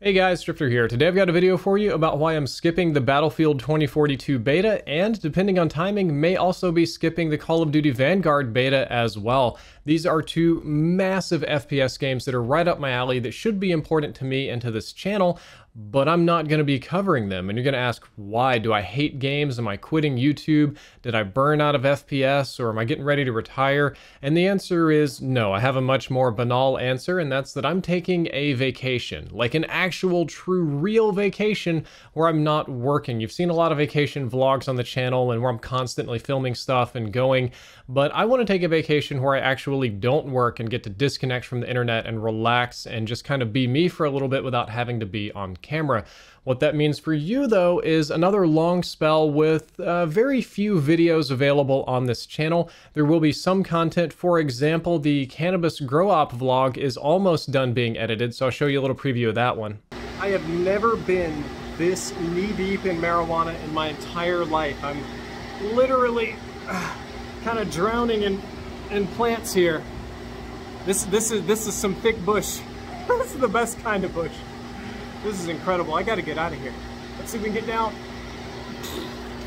Hey guys, Drifter here. Today I've got a video for you about why I'm skipping the Battlefield 2042 beta and, depending on timing, may also be skipping the Call of Duty Vanguard beta as well. These are two massive FPS games that are right up my alley that should be important to me and to this channel, but I'm not going to be covering them. And you're going to ask, why? Do I hate games? Am I quitting YouTube? Did I burn out of FPS? Or am I getting ready to retire? And the answer is no. I have a much more banal answer, and that's that I'm taking a vacation. Like an actual, true, real vacation where I'm not working. You've seen a lot of vacation vlogs on the channel and where I'm constantly filming stuff and going, but I want to take a vacation where I actually don't work and get to disconnect from the internet and relax and just kind of be me for a little bit without having to be on camera. What that means for you, though, is another long spell with very few videos available on this channel. There will be some content. For example, the cannabis grow op vlog is almost done being edited, so I'll show you a little preview of that one. I have never been this knee-deep in marijuana in my entire life. I'm literally kind of drowning in plants here. This is some thick bush. This is the best kind of bush. This is incredible. I gotta get out of here. Let's see if we can get down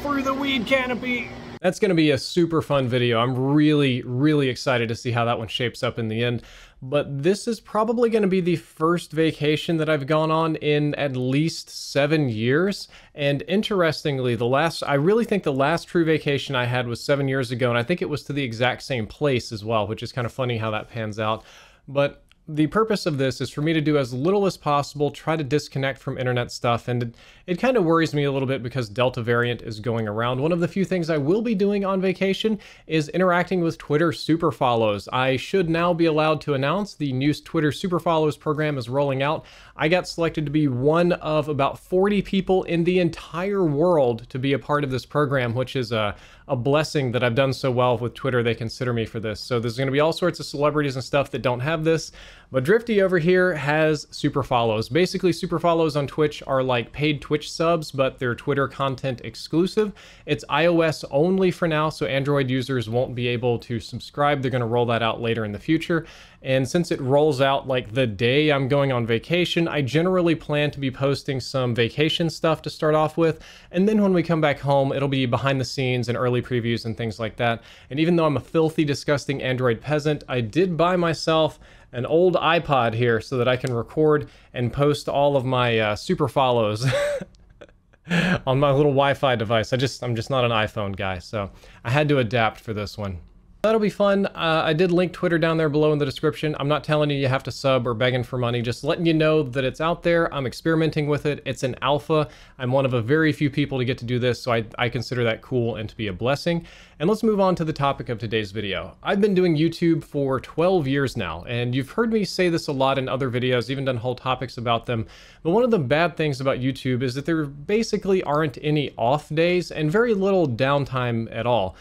through the weed canopy. That's gonna be a super fun video. I'm really excited to see how that one shapes up in the end. But this is probably gonna be the first vacation that I've gone on in at least 7 years. And interestingly, I really think the last true vacation I had was 7 years ago, and I think it was to the exact same place as well, which is kind of funny how that pans out. But the purpose of this is for me to do as little as possible, try to disconnect from internet stuff, and it kind of worries me a little bit because Delta variant is going around. One of the few things I will be doing on vacation is interacting with Twitter super follows. I should now be allowed to announce the new Twitter super follows program is rolling out. I got selected to be one of about 40 people in the entire world to be a part of this program, which is a blessing that I've done so well with Twitter. They consider me for this. So there's going to be all sorts of celebrities and stuff that don't have this, but Drifty over here has super follows. Basically, super follows on Twitch are like paid Twitch subs, but they're Twitter content exclusive. It's iOS only for now, so Android users won't be able to subscribe. They're going to roll that out later in the future. And since it rolls out like the day I'm going on vacation, I generally plan to be posting some vacation stuff to start off with. And then when we come back home, it'll be behind the scenes and early previews and things like that. And even though I'm a filthy, disgusting Android peasant, I did buy myself an old iPod here so that I can record and post all of my super follows on my little Wi-Fi device. I'm just not an iPhone guy, so I had to adapt for this one. That'll be fun. I did link Twitter down there below in the description. I'm not telling you have to sub or begging for money, just letting you know that it's out there. I'm experimenting with it. It's an alpha. I'm one of a very few people to get to do this, so I consider that cool and to be a blessing. And let's move on to the topic of today's video. I've been doing YouTube for 12 years now, and you've heard me say this a lot in other videos, even done whole topics about them. But one of the bad things about YouTube is that there basically aren't any off days and very little downtime at all.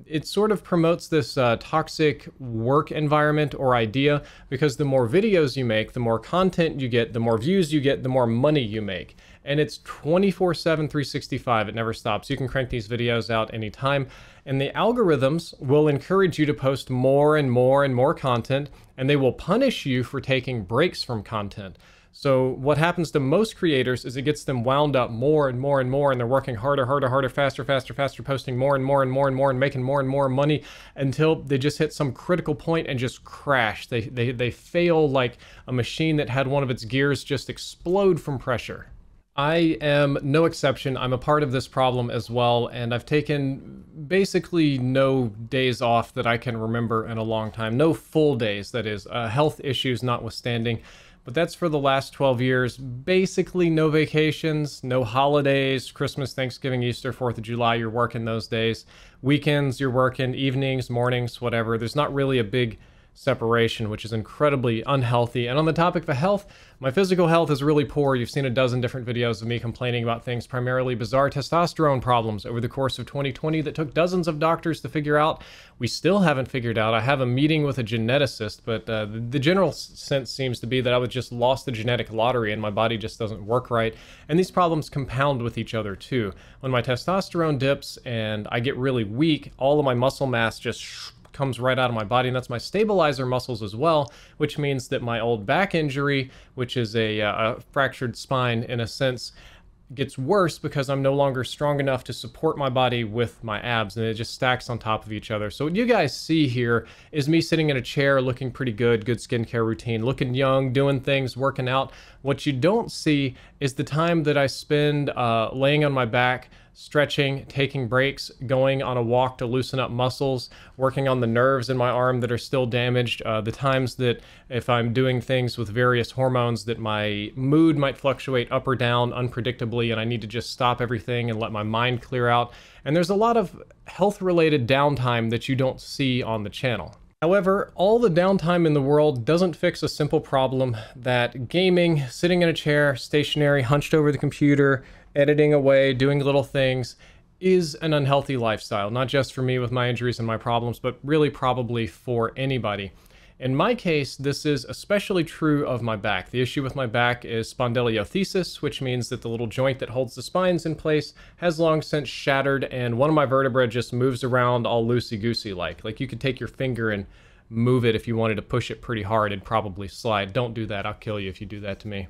It sort of promotes this toxic work environment or idea, because the more videos you make, the more content you get, the more views you get, the more money you make. And it's 24/7, 365. It never stops. You can crank these videos out anytime. And the algorithms will encourage you to post more and more and more content, and they will punish you for taking breaks from content. So what happens to most creators is it gets them wound up more and more and more, and they're working harder, faster, posting more and more and making more and more money until they just hit some critical point and just crash. They fail like a machine that had one of its gears just explode from pressure. I am no exception. I'm a part of this problem as well, and I've taken basically no days off that I can remember in a long time. No full days, that is, health issues notwithstanding. But that's for the last 12 years. Basically no vacations, no holidays, Christmas, Thanksgiving, Easter, 4th of July, you're working those days. Weekends, you're working, evenings, mornings, whatever. There's not really a big separation, which is incredibly unhealthy. And on the topic of health, my physical health is really poor. You've seen a dozen different videos of me complaining about things, primarily bizarre testosterone problems over the course of 2020 that took dozens of doctors to figure out. We still haven't figured out. I have a meeting with a geneticist, but the general sense seems to be that I was just lost the genetic lottery and my body just doesn't work right. And these problems compound with each other too. When my testosterone dips and I get really weak, all of my muscle mass just comes right out of my body, and that's my stabilizer muscles as well, which means that my old back injury, which is a fractured spine in a sense, gets worse because I'm no longer strong enough to support my body with my abs, and it just stacks on top of each other. So what you guys see here is me sitting in a chair looking pretty good skincare routine, looking young, doing things, working out. What you don't see is the time that I spend laying on my back, stretching, taking breaks, going on a walk to loosen up muscles, working on the nerves in my arm that are still damaged, the times that if I'm doing things with various hormones that my mood might fluctuate up or down unpredictably and I need to just stop everything and let my mind clear out. And there's a lot of health-related downtime that you don't see on the channel. However, all the downtime in the world doesn't fix a simple problem that gaming, sitting in a chair, stationary, hunched over the computer, editing away, doing little things, is an unhealthy lifestyle. Not just for me with my injuries and my problems, but really probably for anybody. In my case, this is especially true of my back. The issue with my back is spondylolisthesis, which means that the little joint that holds the spines in place has long since shattered, and one of my vertebrae just moves around all loosey-goosey like. Like you could take your finger and move it if you wanted to push it pretty hard, it'd probably slide. Don't do that, I'll kill you if you do that to me.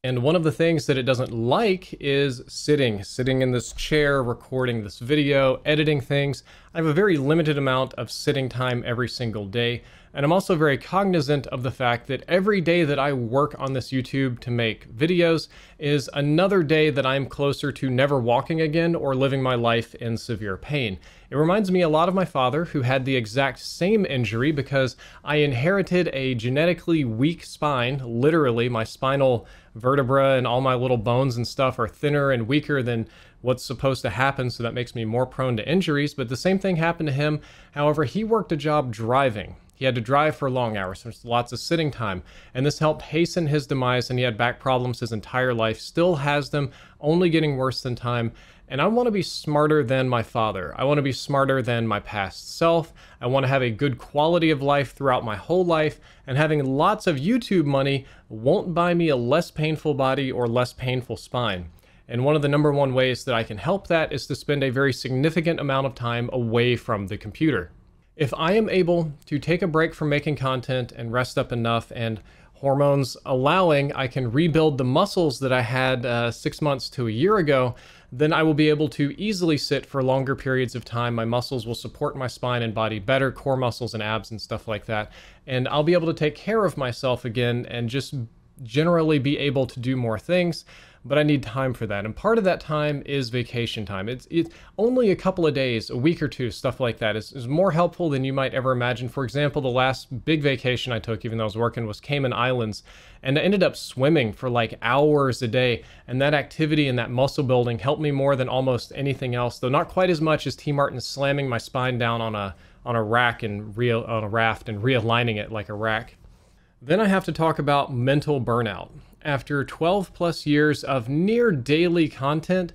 And one of the things that it doesn't like is sitting in this chair, recording this video, editing things. I have a very limited amount of sitting time every single day. And I'm also very cognizant of the fact that every day that I work on this YouTube to make videos is another day that I'm closer to never walking again or living my life in severe pain. It reminds me a lot of my father, who had the exact same injury because I inherited a genetically weak spine. Literally, my spinal vertebra and all my little bones and stuff are thinner and weaker than what's supposed to happen, so that makes me more prone to injuries. But the same thing happened to him. However, he worked a job driving. He had to drive for long hours, so there's lots of sitting time, and this helped hasten his demise, and he had back problems his entire life, still has them, only getting worse than time. And I want to be smarter than my father. I want to be smarter than my past self. I want to have a good quality of life throughout my whole life, and having lots of YouTube money won't buy me a less painful body or less painful spine. And one of the #1 ways that I can help that is to spend a very significant amount of time away from the computer. If I am able to take a break from making content and rest up enough, and hormones allowing, I can rebuild the muscles that I had 6 months to a year ago, then I will be able to easily sit for longer periods of time. My muscles will support my spine and body better, core muscles and abs and stuff like that. And I'll be able to take care of myself again and just generally be able to do more things. But I need time for that, and part of that time is vacation time. It's only a couple of days, a week or two, stuff like that is more helpful than you might ever imagine. For example, the last big vacation I took, even though I was working, was Cayman Islands, and I ended up swimming for like hours a day, and that activity and that muscle building helped me more than almost anything else, though not quite as much as T. Martin slamming my spine down on a raft and realigning it like a rack. Then I have to talk about mental burnout. After 12 plus years of near daily content,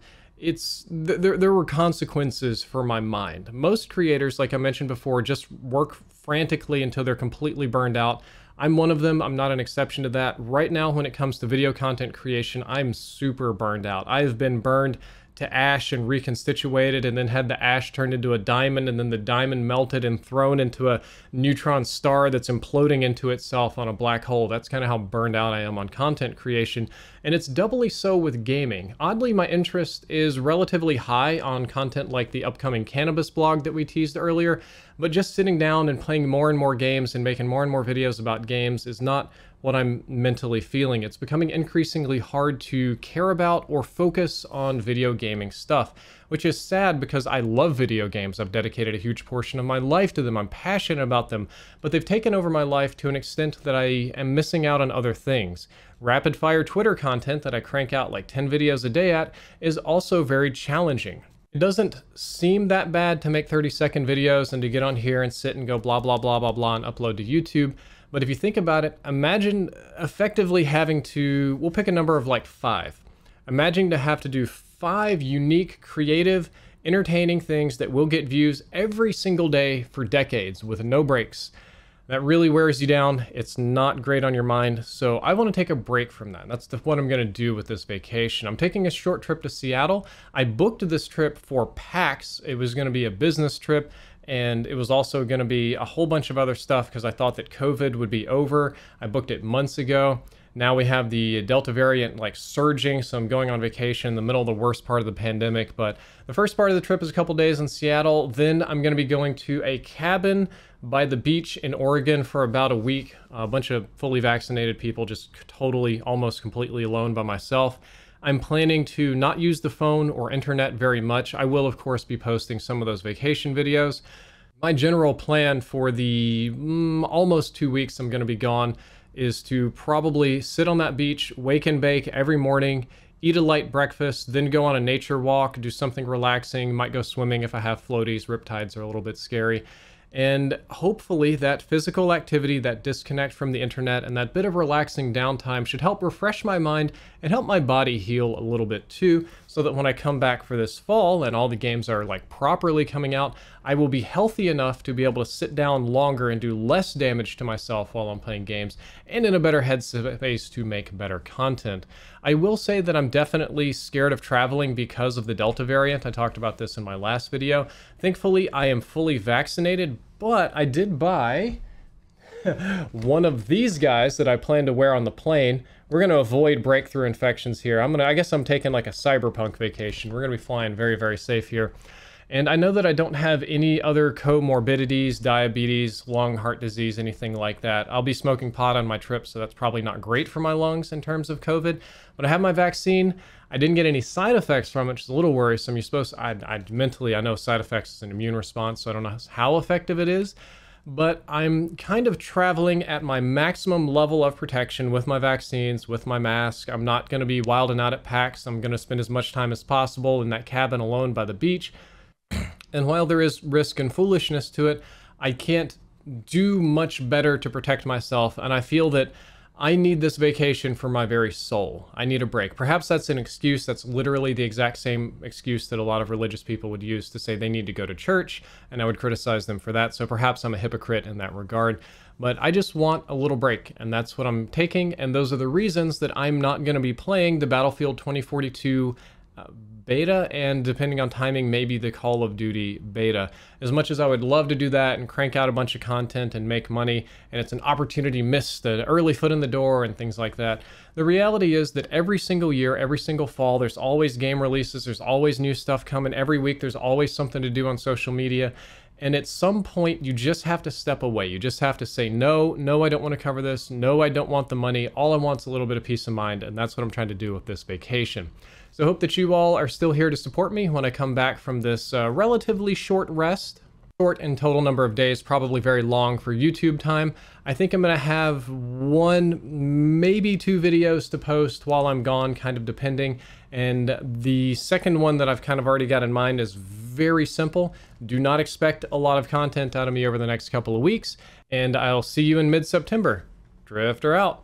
there were consequences for my mind. Most creators, like I mentioned before, just work frantically until they're completely burned out. I'm one of them. I'm not an exception to that. Right now, when it comes to video content creation, I'm super burned out. I've been burned to ash and reconstituted, and then had the ash turned into a diamond, and then the diamond melted and thrown into a neutron star that's imploding into itself on a black hole. That's kind of how burned out I am on content creation, and it's doubly so with gaming. Oddly, my interest is relatively high on content like the upcoming cannabis blog that we teased earlier, but just sitting down and playing more and more games and making more and more videos about games is not what I'm mentally feeling. It's becoming increasingly hard to care about or focus on video gaming stuff, which is sad because I love video games. I've dedicated a huge portion of my life to them. I'm passionate about them, but they've taken over my life to an extent that I am missing out on other things. Rapid fire Twitter content that I crank out like 10 videos a day at is also very challenging. It doesn't seem that bad to make 30-second videos and to get on here and sit and go blah, blah, blah, blah, blah, and upload to YouTube. But if you think about it, imagine effectively having to, we'll pick a number of like 5. Imagine to have to do 5 unique, creative, entertaining things that will get views every single day for decades with no breaks. That really wears you down. It's not great on your mind. So I want to take a break from that. That's what I'm going to do with this vacation. I'm taking a short trip to Seattle. I booked this trip for PAX. It was going to be a business trip, and it was also going to be a whole bunch of other stuff because I thought that COVID would be over. I booked it months ago. Now we have the Delta variant like surging, so I'm going on vacation in the middle of the worst part of the pandemic. But the first part of the trip is a couple days in Seattle. Then I'm going to be going to a cabin by the beach in Oregon for about a week. A bunch of fully vaccinated people, just totally, almost completely alone by myself. I'm planning to not use the phone or internet very much. I will, of course, be posting some of those vacation videos. My general plan for the almost 2 weeks I'm going to be gone is to probably sit on that beach, wake and bake every morning, eat a light breakfast, then go on a nature walk, do something relaxing, might go swimming if I have floaties. Riptides are a little bit scary. And hopefully that physical activity, that disconnect from the internet, and that bit of relaxing downtime should help refresh my mind and help my body heal a little bit too, so that when I come back for this fall and all the games are like properly coming out, I will be healthy enough to be able to sit down longer and do less damage to myself while I'm playing games, and in a better headspace to make better content. I will say that I'm definitely scared of traveling because of the Delta variant. I talked about this in my last video. Thankfully, I am fully vaccinated, but I did buy one of these guys that I plan to wear on the plane. We're going to avoid breakthrough infections here. I guess I'm taking like a cyberpunk vacation. We're going to be flying very, very safe here. And I know that I don't have any other comorbidities, diabetes, lung, heart disease, anything like that. I'll be smoking pot on my trip, so that's probably not great for my lungs in terms of COVID. But I have my vaccine. I didn't get any side effects from it, which is a little worrisome. You're supposed to, I know side effects is an immune response, so I don't know how effective it is. But I'm kind of traveling at my maximum level of protection with my vaccines, with my mask. I'm not going to be wilding out at PAX. I'm going to spend as much time as possible in that cabin alone by the beach. And while there is risk and foolishness to it, I can't do much better to protect myself. And I feel that I need this vacation for my very soul. I need a break. Perhaps that's an excuse. That's literally the exact same excuse that a lot of religious people would use to say they need to go to church, and I would criticize them for that. So perhaps I'm a hypocrite in that regard. But I just want a little break, and that's what I'm taking. And those are the reasons that I'm not going to be playing the Battlefield 2042 beta, and depending on timing, maybe the Call of Duty beta. As much as I would love to do that and crank out a bunch of content and make money, and it's an opportunity missed, an early foot in the door and things like that, the reality is that every single year, every single fall, there's always game releases, there's always new stuff coming. Every week there's always something to do on social media. And at some point, you just have to step away. You just have to say, no, I don't want to cover this. No, I don't want the money. All I want is a little bit of peace of mind. And that's what I'm trying to do with this vacation. So I hope that you all are still here to support me when I come back from this relatively short rest. Short in total number of days, probably very long for YouTube time. I think I'm going to have 1, maybe 2 videos to post while I'm gone, kind of depending. And the second one that I've kind of already got in mind is very simple. Do not expect a lot of content out of me over the next couple of weeks, and I'll see you in mid-September. Drifter out.